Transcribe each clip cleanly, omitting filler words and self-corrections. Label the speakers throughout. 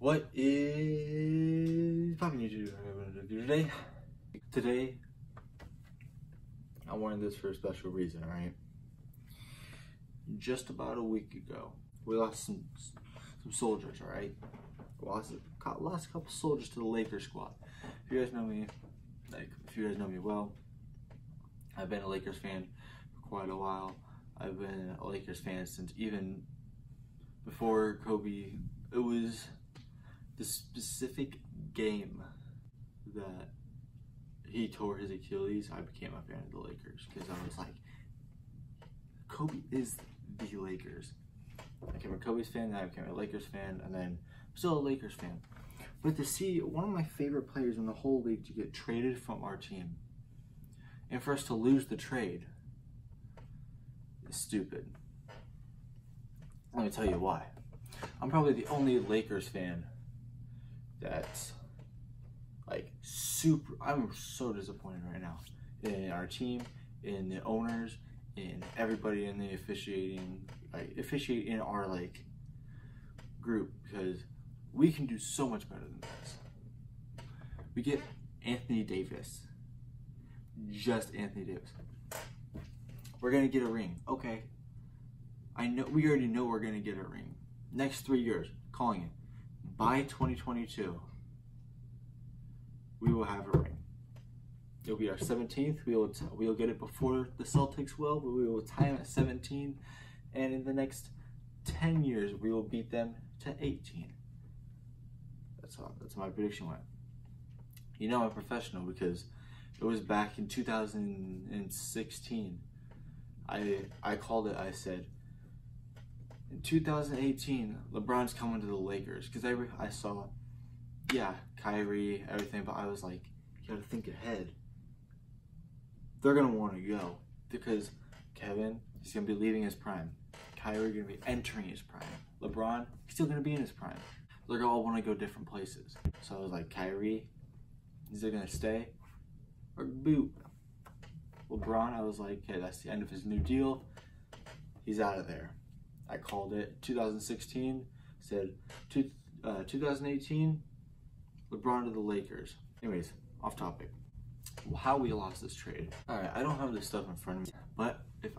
Speaker 1: What is popping YouTube? Today, I'm wearing this for a special reason, alright? Just about a week ago, we lost some soldiers, alright? Lost a couple soldiers to the Lakers squad. If you guys know me, well, I've been a Lakers fan for quite a while. I've been a Lakers fan since even before Kobe. It was the specific game that he tore his Achilles, I became a fan of the Lakers because I was like, Kobe is the Lakers. I became a Kobe's fan, then I became a Lakers fan, and then I'm still a Lakers fan. But to see one of my favorite players in the whole league to get traded from our team, and for us to lose the trade, is stupid. Let me tell you why. I'm probably the only Lakers fan that's like I'm so disappointed right now in our team, in the owners, in everybody in the officiating in our like group, because we can do so much better than this. We get Anthony Davis, just Anthony Davis. We're gonna get a ring, okay? We already know we're gonna get a ring. Next 3 years, calling it. By 2022, we will have a ring. It'll be our 17th. We'll get it before the Celtics will, but we will tie them at 17. And in the next 10 years, we will beat them to 18. That's my prediction went. You know I'm a professional because it was back in 2016. I called it. I said, in 2018, LeBron's coming to the Lakers, because I saw, yeah, Kyrie, everything, but I was like, you gotta think ahead. They're gonna want to go because Kevin, he's gonna be leaving his prime. Kyrie gonna be entering his prime. LeBron, he's still gonna be in his prime. They're gonna all want to go different places. So I was like, Kyrie, is he gonna stay or boot? LeBron, I was like, okay, that's the end of his new deal. He's out of there. I called it 2016, said 2018, LeBron to the Lakers. Anyways, off topic. How we lost this trade. Alright, I don't have this stuff in front of me, but if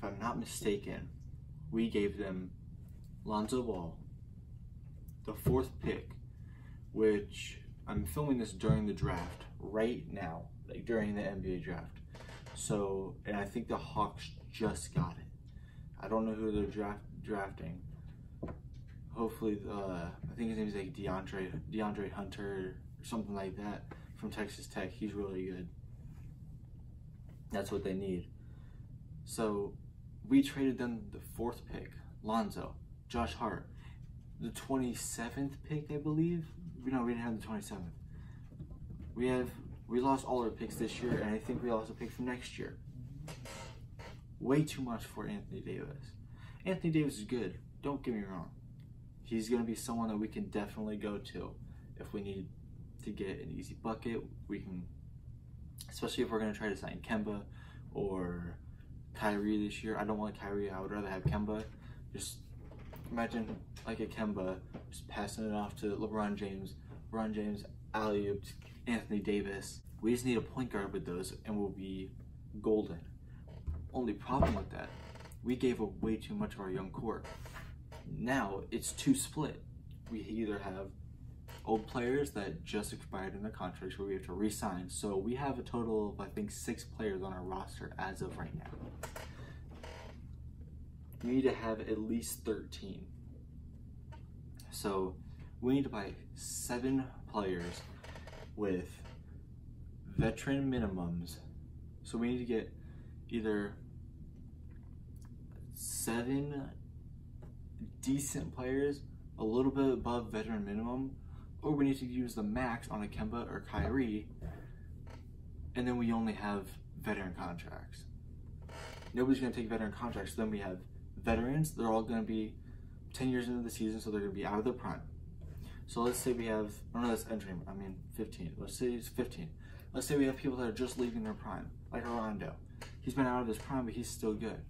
Speaker 1: I'm not mistaken, we gave them Lonzo Ball, the 4th pick, which I'm filming this during the draft right now, like during the NBA draft. So, and I think the Hawks just got it. I don't know who they're drafting. Hopefully, I think his name is like DeAndre Hunter or something like that from Texas Tech. He's really good. That's what they need. So we traded them the 4th pick, Lonzo, Josh Hart, the 27th pick, I believe. No, we didn't have the 27th. We lost all our picks this year, and I think we lost a pick from next year. Way too much for Anthony Davis. Anthony Davis is good, don't get me wrong. He's going to be someone that we can definitely go to if we need to get an easy bucket. We can, especially if we're going to try to sign Kemba or Kyrie this year. I don't want Kyrie, I would rather have Kemba. Just imagine like a Kemba just passing it off to LeBron James, alley-oop, Anthony Davis. We just need a point guard with those and we'll be golden. Only problem with that, we gave up way too much of our young core. Now it's too split. We either have old players that just expired in their contracts where we have to re-sign. So we have a total of, I think, 6 players on our roster as of right now. We need to have at least 13. So we need to buy 7 players with veteran minimums. So we need to get either 7 decent players, a little bit above veteran minimum, or we need to use the max on a Kemba or Kyrie, and then we only have veteran contracts. Nobody's going to take veteran contracts, so then we have veterans. They're all going to be 10 years into the season, so they're going to be out of their prime. So let's say we have, oh no, that's entering, 15. Let's say it's 15. Let's say we have people that are just leaving their prime, like Rondo. He's been out of his prime, but he's still good.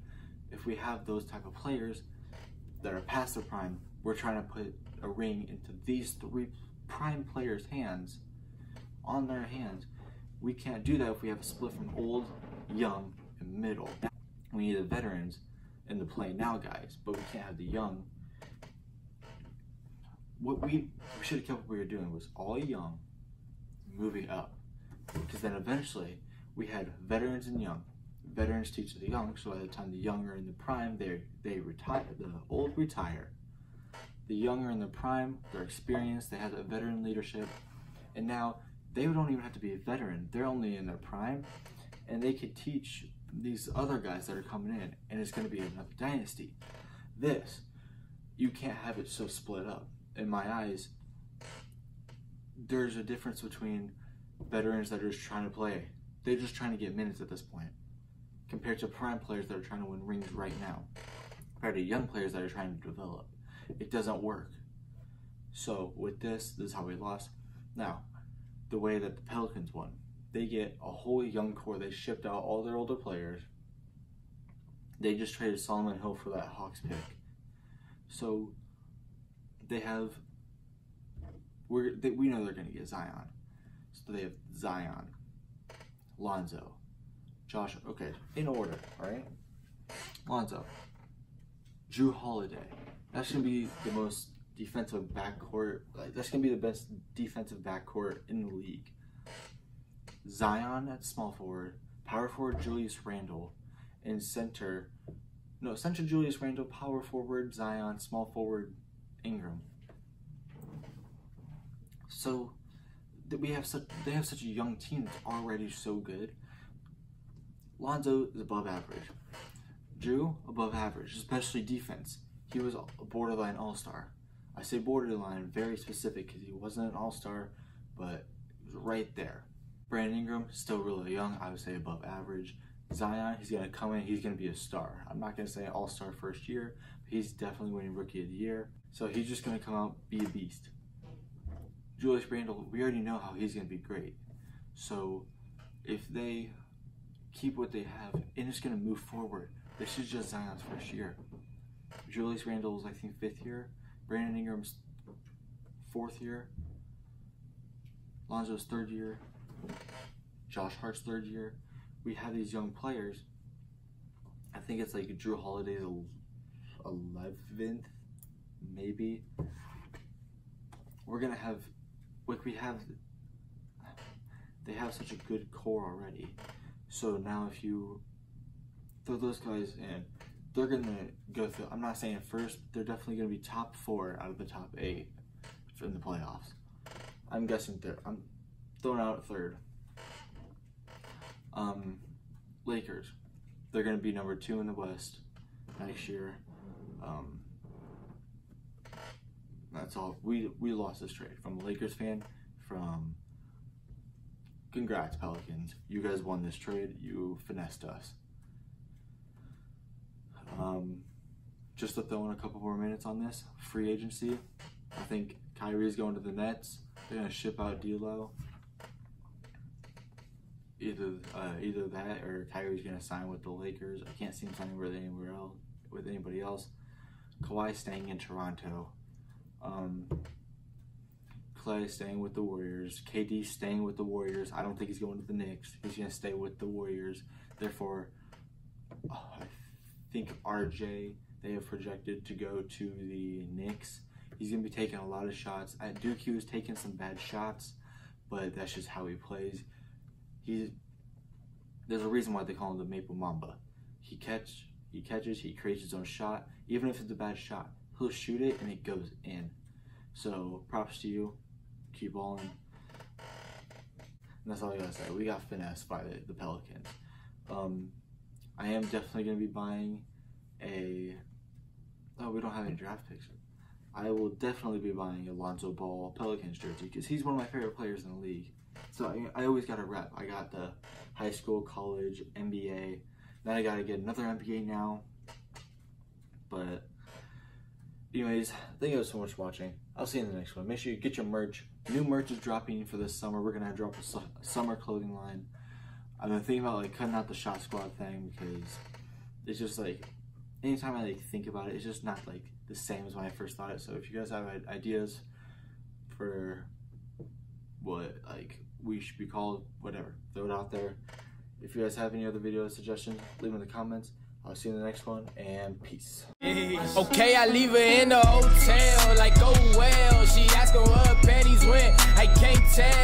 Speaker 1: If we have those type of players that are past their prime, we're trying to put a ring into these 3 prime players' hands, on their hands. We can't do that if we have a split from old, young, and middle. We need the veterans and the play now guys, but we can't have the young. What we should have kept what we were doing was all young, moving up, because then eventually we had veterans and young. Veterans teach the young, so by the time the young are in the prime, they retire. The old retire. The young are in the prime. They're experienced. They have that veteran leadership, and now they don't even have to be a veteran. They're only in their prime, and they could teach these other guys that are coming in, and it's going to be another dynasty. This, you can't have it so split up. In my eyes, there's a difference between veterans that are just trying to play. They're just trying to get minutes at this point, compared to prime players that are trying to win rings right now, compared to young players that are trying to develop. It doesn't work. So with this is how we lost. Now, the way that the Pelicans won, they get a whole young core. They shipped out all their older players. They just traded Solomon Hill for that Hawks pick. So they have, we know they're going to get Zion. So they have Zion, Lonzo, Josh, okay, in order, all right? Lonzo, Jrue Holiday. That's going to be the most defensive backcourt. That's going to be the best defensive backcourt in the league. Zion at small forward, power forward Julius Randle, and center Julius Randle, power forward Zion, small forward Ingram. So they have such a young team that's already so good. Lonzo is above average. Jrue, above average, especially defense. He was a borderline all-star. I say borderline, very specific, because he wasn't an all-star, but he was right there. Brandon Ingram, still really young. I would say above average. Zion, he's going to come in, he's going to be a star. I'm not going to say all-star first year, but he's definitely winning Rookie of the Year. So he's just going to come out, be a beast. Julius Randle, we already know how he's going to be great. So if they keep what they have and it's going to move forward, this is just Zion's first year. Julius Randle's, I think, 5th year. Brandon Ingram's 4th year. Lonzo's 3rd year. Josh Hart's 3rd year. We have these young players. I think it's like Jrue Holiday's 11th, maybe. We're gonna have, they have such a good core already. So now if you throw those guys in, they're gonna go through. I'm not saying first, they're definitely gonna be top 4 out of the top 8 in the playoffs. I'm guessing third. I'm throwing out 3rd. Lakers, they're gonna be number 2 in the West next year. That's all. We lost this trade. From a Lakers fan, congrats Pelicans. You guys won this trade. You finessed us. Just to throw in a couple more minutes on this, free agency. I think Kyrie's going to the Nets. They're gonna ship out D'Lo. Either that or Kyrie's gonna sign with the Lakers. I can't see him signing with anybody else. Kawhi staying in Toronto. Clay staying with the Warriors. KD staying with the Warriors. I don't think he's going to the Knicks. He's gonna stay with the Warriors. Therefore, I think RJ, they have projected to go to the Knicks. He's gonna be taking a lot of shots. At Duke, he was taking some bad shots, but that's just how he plays. There's a reason why they call him the Maple Mamba. He catches, he creates his own shot. Even if it's a bad shot, he'll shoot it and it goes in. So props to you. Keep balling. And that's all I gotta say. We got finessed by the Pelicans. I am definitely gonna be buying we don't have any draft picks. I will definitely be buying a Lonzo Ball Pelicans jersey because he's one of my favorite players in the league. So I always got a rep. I got the high school, college, NBA. Then I got to get another NBA now. But anyways, thank you guys so much for watching. I'll see you in the next one. Make sure you get your merch. New merch is dropping for this summer. We're going to drop a summer clothing line. I've been thinking about cutting out the Shot Squad thing because it's just anytime I think about it, it's just not the same as when I first thought it. So if you guys have ideas for what like we should be called, whatever, throw it out there. If you guys have any other video suggestions, leave them in the comments. I'll see you in the next one, and peace.
Speaker 2: Okay, I leave her in the hotel, like, oh well. She asking what her panties went, I can't tell.